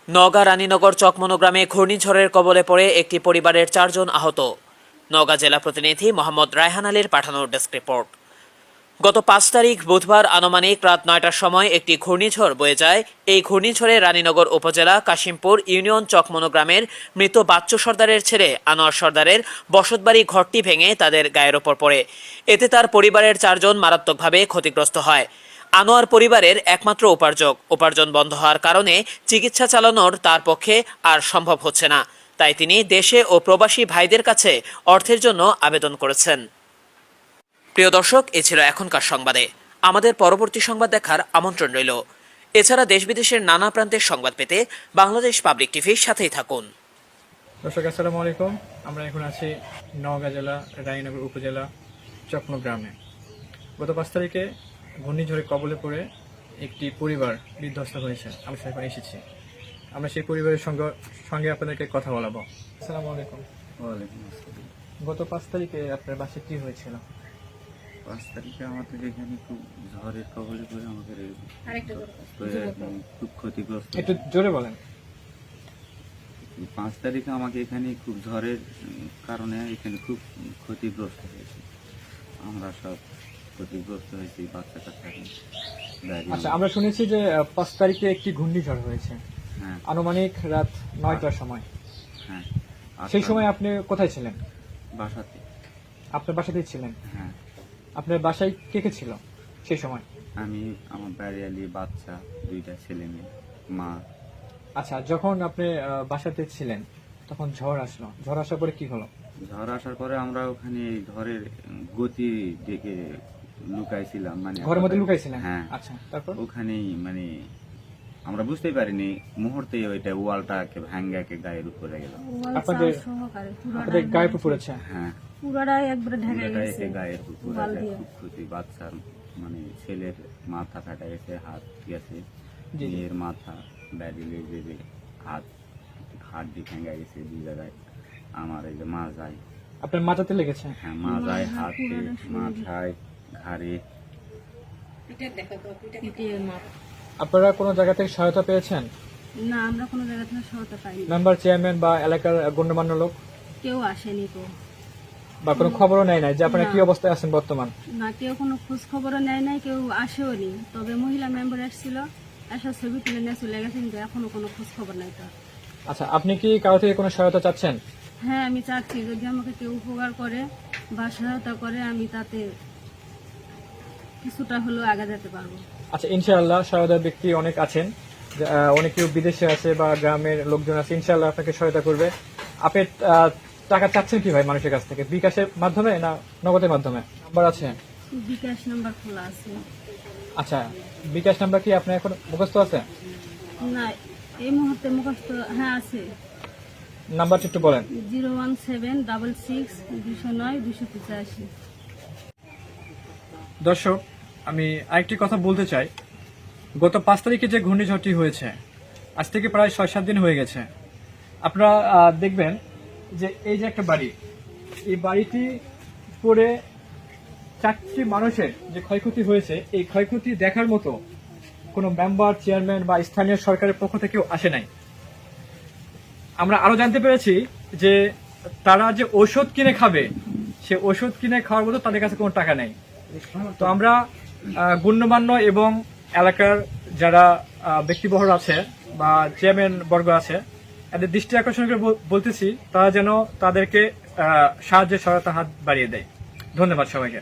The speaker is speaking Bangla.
নওগাঁ রানীনগর চকমনো গ্রামে ঘূর্ণিঝড়ের কবলে পড়ে একটি পরিবারের 4 জন আহত। নওগাঁ জেলা প্রতিনিধি মোহাম্মদ রায়হান আলীর পাঠানো ডেস্ক রিপোর্ট। গত 5 তারিখ বুধবার আনুমানিক রাত 9টার সময় একটি ঘূর্ণিঝড় বয়ে যায়। এই ঘূর্ণিঝড়ে রানীনগর উপজেলা কাশিমপুর ইউনিয়ন চকমনো গ্রামের মৃত বাচ্চু সর্দারের ছেলে আনোয়ার সর্দারের বসতবাড়ি ঘরটি ভেঙে তাদের গায়ের ওপর পড়ে। এতে তার পরিবারের 4 জন মারাত্মকভাবে ক্ষতিগ্রস্ত হয়। আনোয়ার পরিবারের একমাত্র উপার্জন বন্ধ হওয়ার কারণে চিকিৎসা চালানোর তার পক্ষে আর সম্ভব হচ্ছে না। তাই তিনি দেশে ও প্রবাসী ভাইদের কাছে অর্থের জন্য আবেদন করেছেন। প্রিয় দর্শক, এ ছিল এখনকার সংবাদে। আমাদের পরবর্তী সংবাদ দেখার আমন্ত্রণ রইল। এছাড়া দেশ বিদেশের নানা প্রান্তের সংবাদ পেতে বাংলাদেশ পাবলিক টিভির সাথেই থাকুন। দর্শক আসসালামু আলাইকুম। আমরা এখন আছি নওগাঁ জেলা রানীনগর উপজেলা চকমনো গ্রামে। গত 5 তারিখে ঘূর্ণিঝড়ে কবলে পড়ে একটি পরিবার বিধ্বস্ত হয়েছে। আমরা সেখানে এসেছি। আমরা সেই পরিবারের সঙ্গে আপনাদেরকে কথা বলাবো। আসসালামু আলাইকুম। ওয়ালাইকুম আসসালাম। গত 5 তারিখে আপনার বাসায় কি হয়েছিল? 5 তারিখে আমাদের এখানে খুব ঝড়ের কবলে পড়ে আমাদের খুব ক্ষতিগ্রস্ত। একটু জোরে বলেন। 5 তারিখে আমাকে এখানে খুব ঝড়ের কারণে এখানে খুব ক্ষতিগ্রস্ত হয়েছে। আমরা সব ক্ষতিগ্রস্ত হয়েছি, বাচ্চা কাচ্চা। আচ্ছা, আমরা শুনেছি যে 5 তারিখে একটি ঘূর্ণিঝড় হয়েছে। হ্যাঁ আনুমানিক রাত 9টার সময়। হ্যাঁ। সেই সময় আপনি কোথায় ছিলেন? বাসাতে। আপনার বাসাতেই ছিলেন? হ্যাঁ। আপনার বাসায় কে কে ছিল সেই সময়? আমি, আমার বাড়িয়ালি, বাচ্চা, 2টা ছেলে মেয়ে, মা। আচ্ছা, যখন আপনি বাসাতে ছিলেন তখন ঝড় আসলো। ঝড় আসার পরে কি হলো? ঝড় আসার পরে আমরা ওখানে ঝড়ের গতি দেখে লুকাইছিলাম, মানে ঘরের মধ্যে লুকাইছিলেন? হ্যাঁ। আচ্ছা, তারপর? ওখানেই মানে আমরা বুঝতেই পারিনি, মুহূর্তে ওইটা ওয়ালটাকে ভাঙ্গাকে গায়ের উপরে গেল। আপনাদের গায়ে উপর পড়েছে? হ্যাঁ, পুরাটাই একবারে ঢেকে পুরোটাই গেছে। একে গায়ের উপরে ওয়াল দিয়ে। খুব ক্ষতি। বাচ্চার মানে ছেলের মাথা ফাটা গেছে, হাত গেছে, জি, জি। মেয়ের মাথা ব্যাডিলে যে হাড্ডি ভেঙে গেছে 2 জায়গায়। আমার এই যে মাজায়, আপনার মাথাতে লেগেছে? হ্যাঁ মাজায়, হাতে, মাথায়, ঘাড়ে। পিটিয়ে মার। আপনারা কোনো জায়গা থেকে সহায়তা পেয়েছেন? না, আমরা কোনো জায়গা থেকে সহায়তা পাইনি। মেম্বার, চেয়ারম্যান বা এলাকার গণ্যমান্য লোক কেউ আসেনি তো। বা কোনো খবরও নেয় নাই যে আপনারা না। কি অবস্থায় আছেন বর্তমান? না, কেউ কোনো খোঁজ খবরও নেয় নাই, কেউ আসেও নি। তবে মহিলা মেম্বার এসেছিল, এসব ছবি তুলে নিয়ে চলে গেছে, কিন্তু এখনো কোনো খোঁজ খবর নাই তো। আচ্ছা, আপনি কি কারো থেকে কোনো সহায়তা চাচ্ছেন? হ্যাঁ, আমি চাচ্ছি যদি আমাকে কেউ উপকার করে বা সহায়তা করে, আমি তাতে কিছুটা হলেও আগে যেতে পারবো। আচ্ছা, ইনশাআল্লাহ সহায়তার ব্যক্তি অনেক আছেন। অনেকেও বিদেশে আছে বা গ্রামের লোকজন আছে, ইনশাআল্লাহ আপনাকে সহায়তা করবে। আপনি টাকা চাচ্ছেন কি ভাই মানুষের কাছ থেকে? বিকাশের মাধ্যমে না নগদের মাধ্যমে? নাম্বার আছে? বিকাশ নাম্বার খোলা আছে। আচ্ছা, বিকাশ নাম্বার কি আপনার এখন মুখস্থ আছে? না, এই মুহূর্তে মুখস্থ হ্যাঁ আছে। নাম্বারটা একটু বলেন। 01766 209 285। দর্শক, আমি আরেকটি কথা বলতে চাই। গত 5 তারিখে যে ঘূর্ণিঝড়টি হয়েছে, আজ থেকে প্রায় 6-7 দিন হয়ে গেছে। আপনারা দেখবেন যে এই যে একটা বাড়ি, এই বাড়িটি পড়ে 4টি মানুষের যে ক্ষয়ক্ষতি হয়েছে, এই ক্ষয়ক্ষতি দেখার মতো কোনো মেম্বার, চেয়ারম্যান বা স্থানীয় সরকারের পক্ষ থেকেও আসে নাই। আমরা আরো জানতে পেরেছি যে তারা যে ঔষধ কিনে খাবে, সে ঔষধ কিনে খাওয়ার মতো তাদের কাছে কোনো টাকা নেই। তো আমরা গণ্যমান্য এবং এলাকার যারা ব্যক্তিবহর আছে বা চেয়ারম্যান বর্গ আছে, এদের দৃষ্টি আকর্ষণ করে বলতেছি তারা যেন তাদেরকে সাহায্যের সহায়তা হাত বাড়িয়ে দেয়। ধন্যবাদ সবাইকে।